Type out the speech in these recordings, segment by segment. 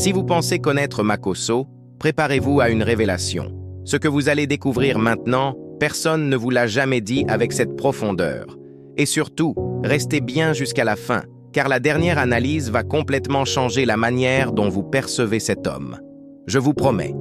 Si vous pensez connaître Makoso, préparez-vous à une révélation. Ce que vous allez découvrir maintenant, personne ne vous l'a jamais dit avec cette profondeur. Et surtout, restez bien jusqu'à la fin, car la dernière analyse va complètement changer la manière dont vous percevez cet homme. Je vous promets,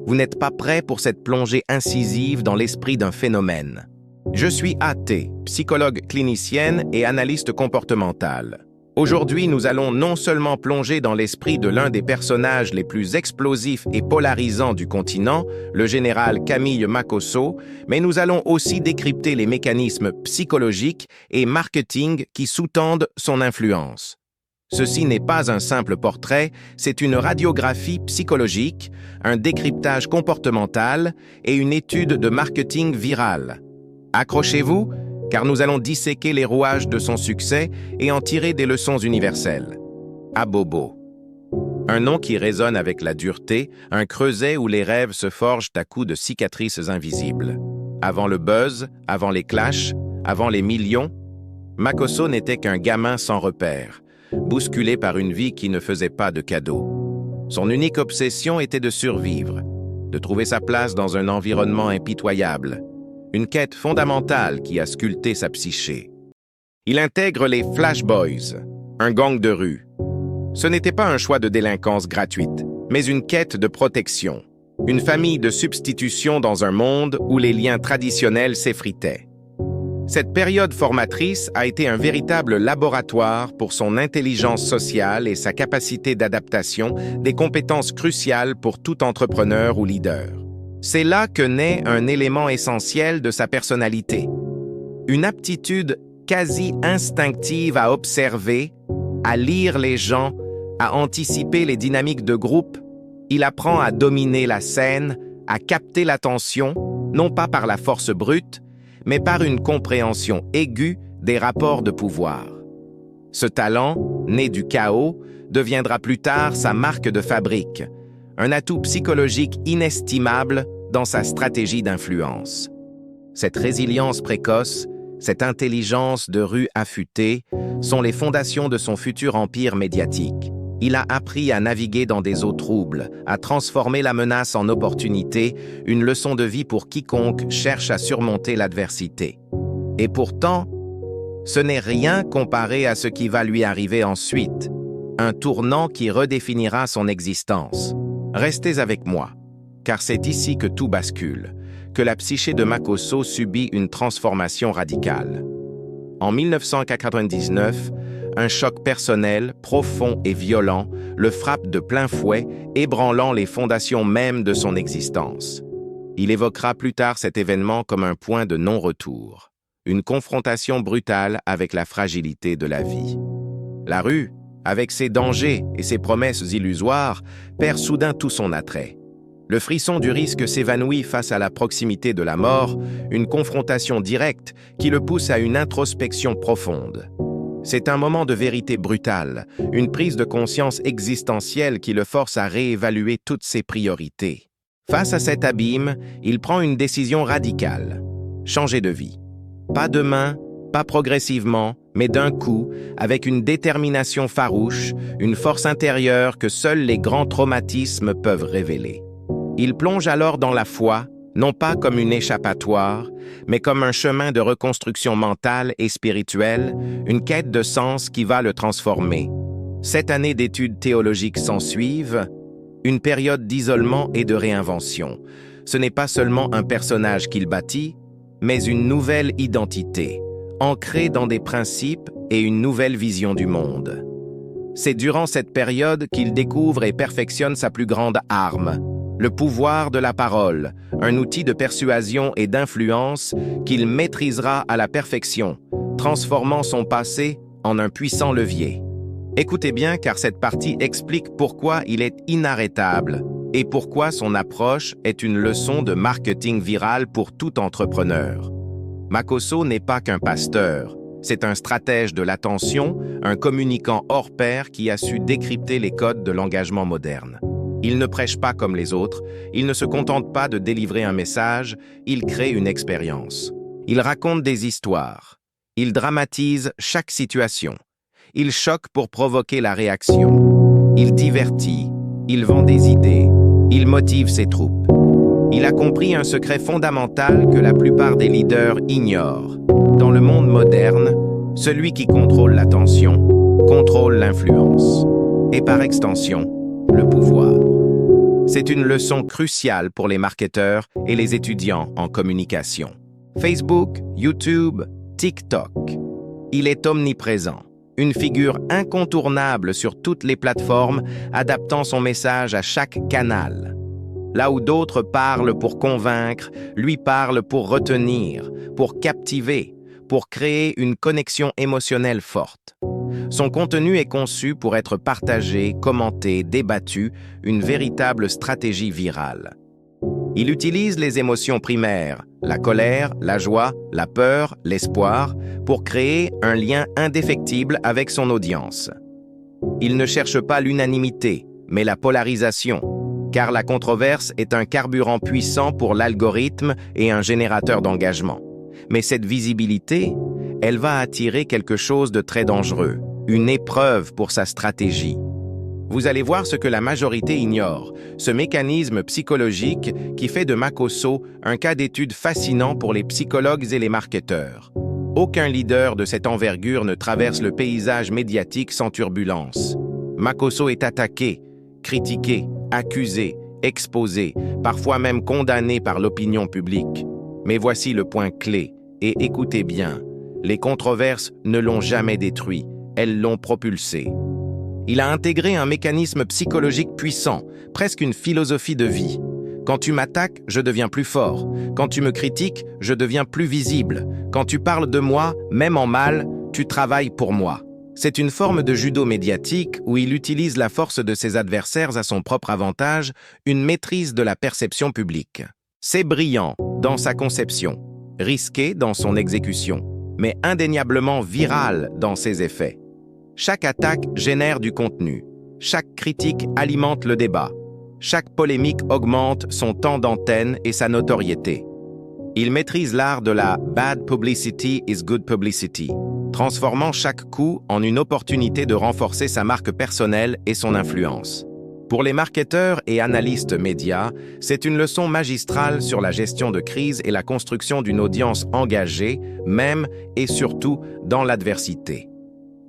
vous n'êtes pas prêt pour cette plongée incisive dans l'esprit d'un phénomène. Je suis A.T., psychologue clinicienne et analyste comportemental. Aujourd'hui, nous allons non seulement plonger dans l'esprit de l'un des personnages les plus explosifs et polarisants du continent, le général Camille Makoso, mais nous allons aussi décrypter les mécanismes psychologiques et marketing qui sous-tendent son influence. Ceci n'est pas un simple portrait, c'est une radiographie psychologique, un décryptage comportemental et une étude de marketing viral. Accrochez-vous, car nous allons disséquer les rouages de son succès et en tirer des leçons universelles. Abobo. Un nom qui résonne avec la dureté, un creuset où les rêves se forgent à coups de cicatrices invisibles. Avant le buzz, avant les clashs, avant les millions, Makoso n'était qu'un gamin sans repère, bousculé par une vie qui ne faisait pas de cadeaux. Son unique obsession était de survivre, de trouver sa place dans un environnement impitoyable, une quête fondamentale qui a sculpté sa psyché. Il intègre les Flash Boys, un gang de rue. Ce n'était pas un choix de délinquance gratuite, mais une quête de protection, une famille de substitution dans un monde où les liens traditionnels s'effritaient. Cette période formatrice a été un véritable laboratoire pour son intelligence sociale et sa capacité d'adaptation, des compétences cruciales pour tout entrepreneur ou leader. C'est là que naît un élément essentiel de sa personnalité. Une aptitude quasi instinctive à observer, à lire les gens, à anticiper les dynamiques de groupe. Il apprend à dominer la scène, à capter l'attention, non pas par la force brute, mais par une compréhension aiguë des rapports de pouvoir. Ce talent, né du chaos, deviendra plus tard sa marque de fabrique, un atout psychologique inestimable dans sa stratégie d'influence. Cette résilience précoce, cette intelligence de rue affûtée, sont les fondations de son futur empire médiatique. Il a appris à naviguer dans des eaux troubles, à transformer la menace en opportunité, une leçon de vie pour quiconque cherche à surmonter l'adversité. Et pourtant, ce n'est rien comparé à ce qui va lui arriver ensuite, un tournant qui redéfinira son existence. Restez avec moi, car c'est ici que tout bascule, que la psyché de Makoso subit une transformation radicale. En 1999, un choc personnel, profond et violent, le frappe de plein fouet, ébranlant les fondations mêmes de son existence. Il évoquera plus tard cet événement comme un point de non-retour, une confrontation brutale avec la fragilité de la vie. La rue, avec ses dangers et ses promesses illusoires, perd soudain tout son attrait. Le frisson du risque s'évanouit face à la proximité de la mort, une confrontation directe qui le pousse à une introspection profonde. C'est un moment de vérité brutale, une prise de conscience existentielle qui le force à réévaluer toutes ses priorités. Face à cet abîme, il prend une décision radicale: changer de vie. Pas demain, pas progressivement, mais d'un coup, avec une détermination farouche, une force intérieure que seuls les grands traumatismes peuvent révéler. Il plonge alors dans la foi, non pas comme une échappatoire, mais comme un chemin de reconstruction mentale et spirituelle, une quête de sens qui va le transformer. 7 années d'études théologiques s'ensuivent, une période d'isolement et de réinvention. Ce n'est pas seulement un personnage qu'il bâtit, mais une nouvelle identité, ancrée dans des principes et une nouvelle vision du monde. C'est durant cette période qu'il découvre et perfectionne sa plus grande arme, le pouvoir de la parole, un outil de persuasion et d'influence qu'il maîtrisera à la perfection, transformant son passé en un puissant levier. Écoutez bien, car cette partie explique pourquoi il est inarrêtable et pourquoi son approche est une leçon de marketing viral pour tout entrepreneur. Makoso n'est pas qu'un pasteur, c'est un stratège de l'attention, un communicant hors pair qui a su décrypter les codes de l'engagement moderne. Il ne prêche pas comme les autres, il ne se contente pas de délivrer un message, il crée une expérience. Il raconte des histoires, il dramatise chaque situation, il choque pour provoquer la réaction, il divertit, Il vend des idées. Il motive ses troupes. Il a compris un secret fondamental que la plupart des leaders ignorent. Dans le monde moderne, celui qui contrôle l'attention contrôle l'influence et par extension, le pouvoir. C'est une leçon cruciale pour les marketeurs et les étudiants en communication. Facebook, YouTube, TikTok. Il est omniprésent, une figure incontournable sur toutes les plateformes, adaptant son message à chaque canal. Là où d'autres parlent pour convaincre, lui parle pour retenir, pour captiver, pour créer une connexion émotionnelle forte. Son contenu est conçu pour être partagé, commenté, débattu, une véritable stratégie virale. Il utilise les émotions primaires, la colère, la joie, la peur, l'espoir, pour créer un lien indéfectible avec son audience. Il ne cherche pas l'unanimité, mais la polarisation, car la controverse est un carburant puissant pour l'algorithme et un générateur d'engagement. Mais cette visibilité, elle va attirer quelque chose de très dangereux, une épreuve pour sa stratégie. Vous allez voir ce que la majorité ignore, ce mécanisme psychologique qui fait de Makoso un cas d'étude fascinant pour les psychologues et les marketeurs. Aucun leader de cette envergure ne traverse le paysage médiatique sans turbulence. Makoso est attaqué, critiqué, accusé, exposé, parfois même condamné par l'opinion publique. Mais voici le point clé, et écoutez bien, les controverses ne l'ont jamais détruit, elles l'ont propulsé. Il a intégré un mécanisme psychologique puissant, presque une philosophie de vie. Quand tu m'attaques, je deviens plus fort. Quand tu me critiques, je deviens plus visible. Quand tu parles de moi, même en mal, tu travailles pour moi. C'est une forme de judo médiatique où il utilise la force de ses adversaires à son propre avantage, une maîtrise de la perception publique. C'est brillant dans sa conception, risqué dans son exécution, mais indéniablement viral dans ses effets. Chaque attaque génère du contenu. Chaque critique alimente le débat. Chaque polémique augmente son temps d'antenne et sa notoriété. Il maîtrise l'art de la « bad publicity is good publicity », transformant chaque coup en une opportunité de renforcer sa marque personnelle et son influence. Pour les marketeurs et analystes médias, c'est une leçon magistrale sur la gestion de crise et la construction d'une audience engagée, même et surtout dans l'adversité.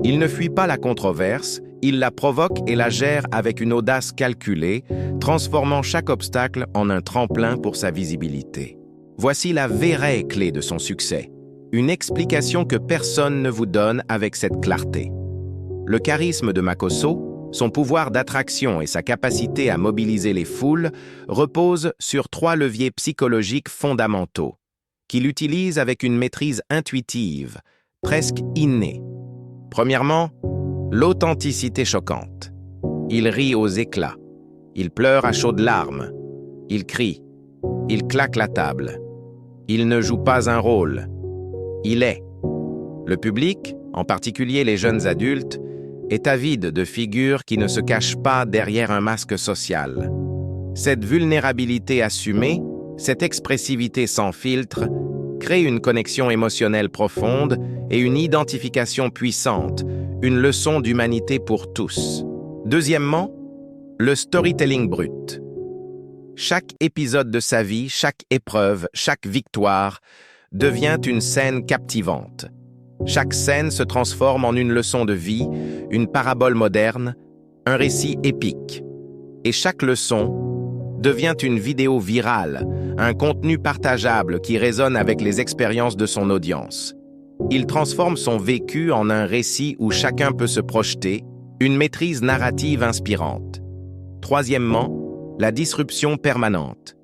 Il ne fuit pas la controverse, il la provoque et la gère avec une audace calculée, transformant chaque obstacle en un tremplin pour sa visibilité. Voici la vraie clé de son succès, une explication que personne ne vous donne avec cette clarté. Le charisme de Makoso, son pouvoir d'attraction et sa capacité à mobiliser les foules reposent sur 3 leviers psychologiques fondamentaux, qu'il utilise avec une maîtrise intuitive, presque innée. Premièrement, l'authenticité choquante. Il rit aux éclats, il pleure à chaudes larmes, il crie, il claque la table. Il ne joue pas un rôle, il est. Le public, en particulier les jeunes adultes, est avide de figures qui ne se cachent pas derrière un masque social. Cette vulnérabilité assumée, cette expressivité sans filtre, crée une connexion émotionnelle profonde et une identification puissante, une leçon d'humanité pour tous. Deuxièmement, le storytelling brut. Chaque épisode de sa vie, chaque épreuve, chaque victoire devient une scène captivante. Chaque scène se transforme en une leçon de vie, une parabole moderne, un récit épique. Et chaque leçon devient une vidéo virale, un contenu partageable qui résonne avec les expériences de son audience. Il transforme son vécu en un récit où chacun peut se projeter, une maîtrise narrative inspirante. Troisièmement, la disruption permanente.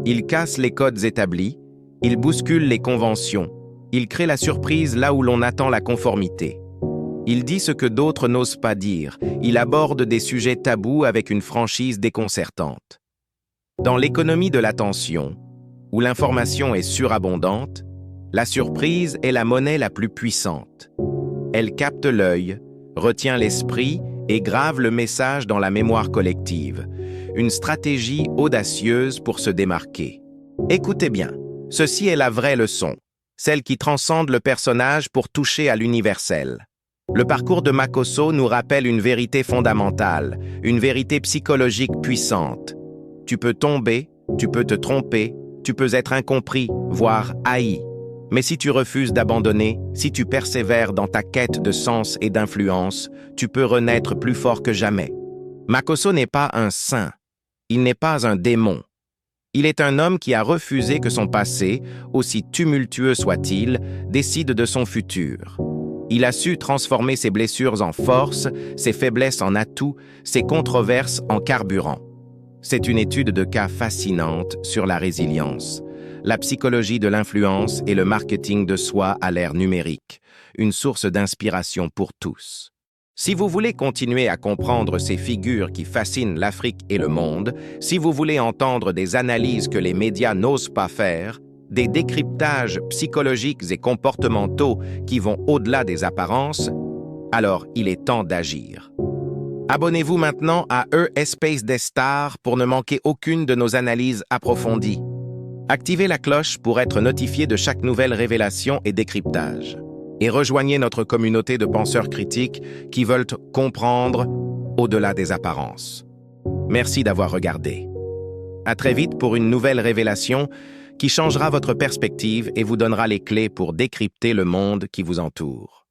Il casse les codes établis, il bouscule les conventions, il crée la surprise là où l'on attend la conformité. Il dit ce que d'autres n'osent pas dire, il aborde des sujets tabous avec une franchise déconcertante. Dans l'économie de l'attention, où l'information est surabondante, la surprise est la monnaie la plus puissante. Elle capte l'œil, retient l'esprit et grave le message dans la mémoire collective. Une stratégie audacieuse pour se démarquer. Écoutez bien, ceci est la vraie leçon, celle qui transcende le personnage pour toucher à l'universel. Le parcours de Makoso nous rappelle une vérité fondamentale, une vérité psychologique puissante. Tu peux tomber, tu peux te tromper, tu peux être incompris, voire haï. Mais si tu refuses d'abandonner, si tu persévères dans ta quête de sens et d'influence, tu peux renaître plus fort que jamais. Makoso n'est pas un saint. Il n'est pas un démon. Il est un homme qui a refusé que son passé, aussi tumultueux soit-il, décide de son futur. Il a su transformer ses blessures en force, ses faiblesses en atouts, ses controverses en carburant. C'est une étude de cas fascinante sur la résilience, la psychologie de l'influence et le marketing de soi à l'ère numérique, une source d'inspiration pour tous. Si vous voulez continuer à comprendre ces figures qui fascinent l'Afrique et le monde, si vous voulez entendre des analyses que les médias n'osent pas faire, des décryptages psychologiques et comportementaux qui vont au-delà des apparences, alors il est temps d'agir. Abonnez-vous maintenant à Espace des Stars pour ne manquer aucune de nos analyses approfondies. Activez la cloche pour être notifié de chaque nouvelle révélation et décryptage. Et rejoignez notre communauté de penseurs critiques qui veulent comprendre au-delà des apparences. Merci d'avoir regardé. À très vite pour une nouvelle révélation qui changera votre perspective et vous donnera les clés pour décrypter le monde qui vous entoure.